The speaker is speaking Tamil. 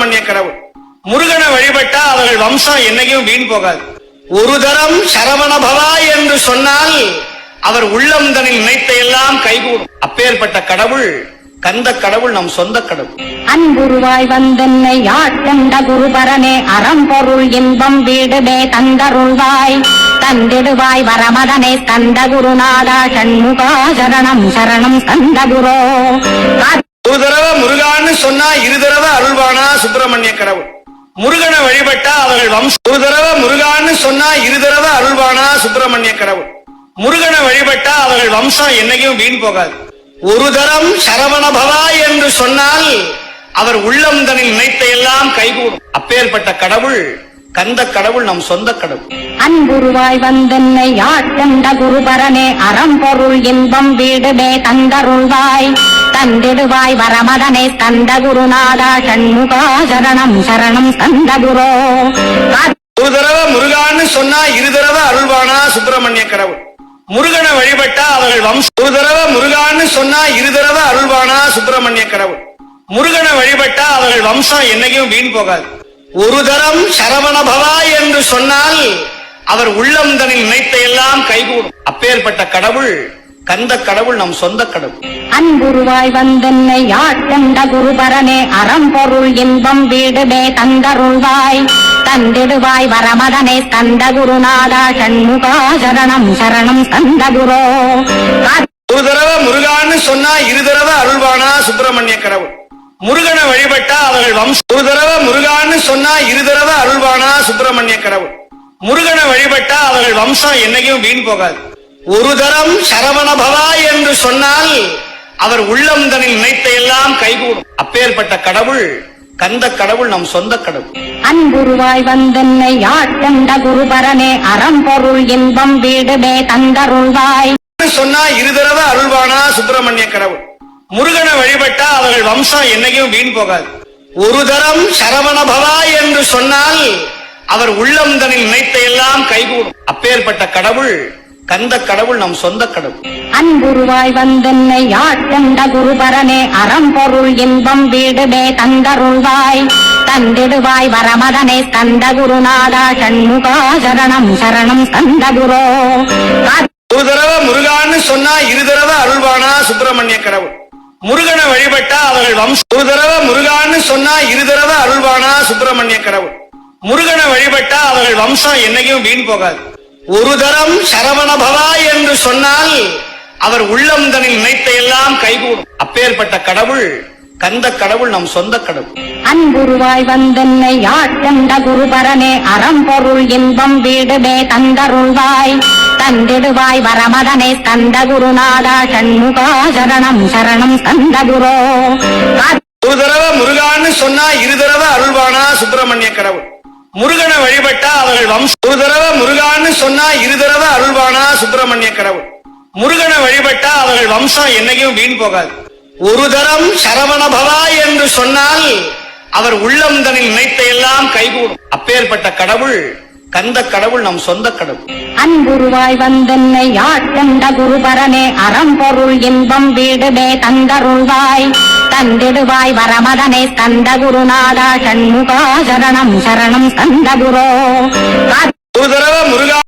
சுப்பிரமணிய கடவுள். முருகனை வழிபட்டா அவர்கள் வம்சம் என்னைக்கும் வீண் போகாது. ஒரு தரம் சரவண பவா என்று சொன்னால் அவர் உள்ளம் தனில் நினைத்த எல்லாம் கைகூடும். அப்பேற்பட்ட கடவுள் கந்த கடவுள், நம் சொந்த கடவுள். அன்புருவாய் வந்தென்னை ஆட்கொண்ட குருபரனே, அறம்பொருள் இன்பம் வீடுமே தந்தருள்வாய். தந்திடுவாய் வரமதனே ஸ்கந்த குருநாதா, சண்முகா சரணம் சரணம் ஸ்கந்த குரோ. ஒரு தடவை முருகான்னு சொன்னா இரு தடவை அருள்வானா சுப்பிரமணிய கடவுள். முருகனை வழிபட்டா அவர்கள் வம்சம். ஒரு தடவை முருகான்னு சொன்னா இரு தடவை அருள்வானா சுப்பிரமணிய கடவுள். முருகனை வழிபட்டா அவர்கள் வம்சம் என்னைக்கும் வீண் போகாது. ஒரு தரம் சரவண பவா என்று சொன்னால் அவர் உள்ளம் தனில் நினைத்த எல்லாம் கைகூடும். அப்பேற்பட்ட கடவுள் கந்த கடவுள், நம் சொந்த கடவுள். அன்புருவாய் வந்தென்னை ஆட்கொண்ட குருபரனே, அறம்பொருள் இன்பம் வீடுமே தந்தருள்வாய். தந்திடுவாய் வரமதனே ஸ்கந்த குருநாதா, சண்முகா சரணம் சரணம் ஸ்கந்த குரோ. ஒரு தடவை முருகான்னு சொன்னா இரு தடவை அருள்வானா சுப்பிரமணிய கடவுள். முருகனை வழிபட்டா அவர்கள் வம்சம். ஒரு தடவை முருகான்னு சொன்னா இரு தடவை அருள்வானா சுப்பிரமணிய கடவுள். முருகனை வழிபட்டா அவர்கள் வம்சம் என்னைக்கும் வீண் போகாது. ஒரு தரம் சரவண பவா என்று சொன்னால் அவர் உள்ளம் தனில் நினைத்த எல்லாம் கைகூடும். அப்பேற்பட்ட கடவுள் கந்த கடவுள், நம் சொந்த கடவுள். அன்புருவாய் வந்தென்னை ஆட்கொண்ட குருபரனே, அறம்பொருள் இன்பம் வீடுமே தந்தருள்வாய். தந்திடுவாய் வரமதனே ஸ்கந்த குருநாதா, சண்முகா சரணம் சரணம் ஸ்கந்த குரோ. ஒரு தடவை முருகான்னு சொன்னா இரு தடவை அருள்வானா சுப்பிரமணிய கடவுள். முருகனை வழிபட்டா அவர்கள் வம்சம். ஒரு தடவை முருகான்னு சொன்னா இரு தடவை அருள்வானா சுப்பிரமணிய கடவுள். முருகனை வழிபட்டா அவர்கள் வம்சம் என்னைக்கும் வீண் போகாது. ஒரு தரம் சரவண பவா என்று சொன்னால் அவர் உள்ளம் தனில் நினைத்த எல்லாம் கைகூடும். அப்பேற்பட்ட கடவுள் கந்த கடவுள், நம் சொந்த கடவுள். அன்புருவாய் வந்தென்னை ஆட்கொண்ட குருபரனே, அறம்பொருள் இன்பம் வீடுமே தந்தருள்வாய். சொன்னா இரு தடவை அருள்வானா சுப்பிரமணிய கடவுள். முருகனை வழிபட்டா அவர்கள் வம்சம் என்னைக்கும் வீண் போகாது. ஒரு தரம் சரவண பவா என்று சொன்னால் அவர் உள்ளம் தனில் நினைத்த எல்லாம் கைகூடும். அப்பேற்பட்ட கடவுள் கந்த கடவுள், நம் சொந்த கடவுள். அன்புருவாய் வந்தென்னை ஆட்கொண்ட குருபரனே, அறம்பொருள் இன்பம் வீடுமே தந்தருள்வாய். தந்திடுவாய் வரமதனே ஸ்கந்த குருநாதா, சண்முகா சரணம் சரணம் ஸ்கந்த குரோ. ஒரு தடவை முருகான்னு சொன்னா இரு தடவை அருள்வானா சுப்பிரமணிய கடவுள். முருகனை வழிபட்டா அவர்கள் வம்சம். ஒரு தடவை முருகான்னு சொன்னா இரு தடவை அருள்வானா சுப்பிரமணிய கடவுள். முருகனை வழிபட்டா அவர்கள் வம்சம் என்னைக்கும் வீண் போகாது. ஒரு தரம் சரவண பவா என்று சொன்னால் அவர் உள்ளம் தனில் நினைத்த எல்லாம் கைகூடும். அப்பேற்பட்ட கடவுள் கந்த கடவுள், நம் சொந்த கடவுள். அன்புருவாய் வந்தென்னை ஆட்கொண்ட குருபரனே, அறம்பொருள் இன்பம் வீடுமே தந்தருள்வாய். தந்திடுவாய் வரமதனே ஸ்கந்த குருநாதா, சண்முகா சரணம் சரணம் ஸ்கந்த குரோ. ஒரு தடவை முருகான்னு சொன்னா இரு தடவை அருள்வானா சுப்பிரமணிய கடவுள். முருகனை வழிபட்டா அவர்கள் வம்சம். ஒரு தடவை முருகான்னு சொன்னா இரு தடவை அருள்வானா சுப்பிரமணிய கடவுள். முருகனை வழிபட்டா அவர்கள் வம்சம் என்னைக்கும் வீண் போகாது. ஒரு தரம் சரவண பவா என்று சொன்னால் அவர் உள்ளம் தனில் நினைத்த எல்லாம் கைகூடும். அப்பேற்பட்ட கடவுள் கந்த கடவுள், நம் சொந்த கடவுள். அன்புருவாய் வந்தென்னை ஆட்கொண்ட குருபரனே, அறம்பொருள் இன்பம் வீடுமே தந்தருள்வாய். தந்திடுவாய் வரமதனே ஸ்கந்த குருநாதா, சண்முகா சரணம் சரணம் ஸ்கந்த குரோ. ஒரு தடவை முருகா